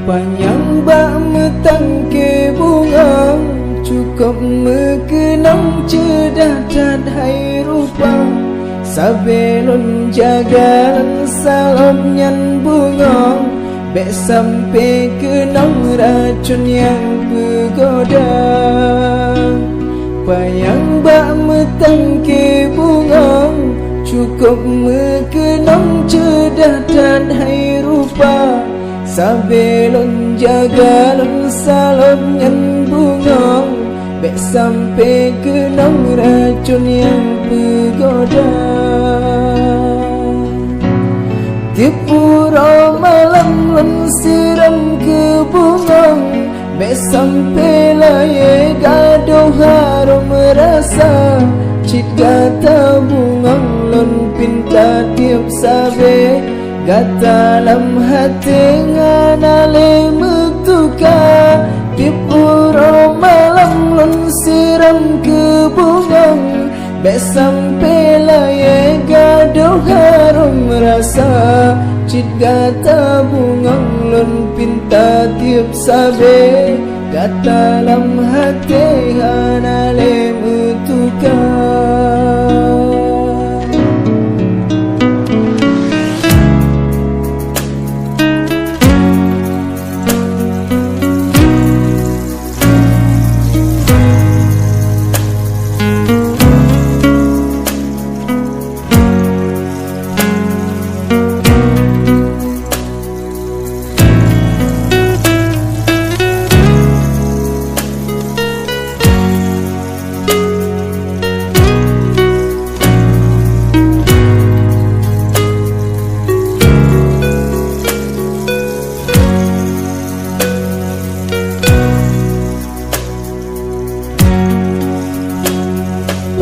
Panjang bak metang ke bunga, cukup mekenang cedah dan hai rupa. Sabelun jagalan salam nyan bunga, bek sampai kenang racun yang bergoda. Panjang bak metang ke bunga, cukup mekenang cedah dan hai rupa. Sabelun jagalan salam yang bunga, bek sampai kenang racun yang bergoda. Tipura malam lan siram ke bunga, bek sampai laye gaduh harum rasa. Cit gata bunga lan pinta tiap sabe, gata dalam hati nganale metuka. Tipura malam lan siram ke bunga, bek sampai laye gaduh harum rasa. Cit gata bunga lan pinta tiap sabe, gata dalam hati nganale metuka.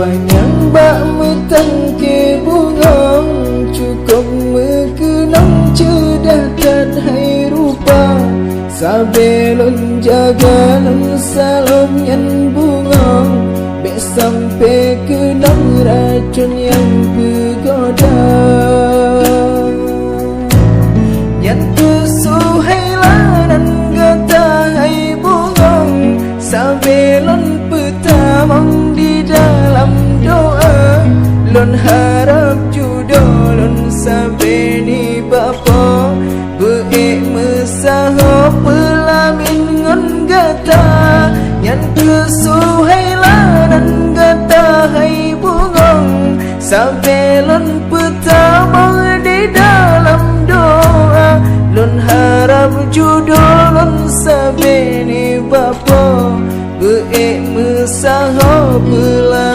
Panjang bak metang ke bunga, cukup mekenang cedah dan hai rupa. Sabelun jagalan salam yang bunga, bek sampai kenang racun yang bergoda. Yang kesuhai lanan gata hai bunga, sabelun petamang di dalam doa. Lon harap judo lon sabeni bapa, beek mesaho pelamin ngon gata. Yang kesuhai lanan gata hai bungong, sabelon petamang di dalam doa. Lon harap judo lon sabeni bapa, beek mesaho pelamin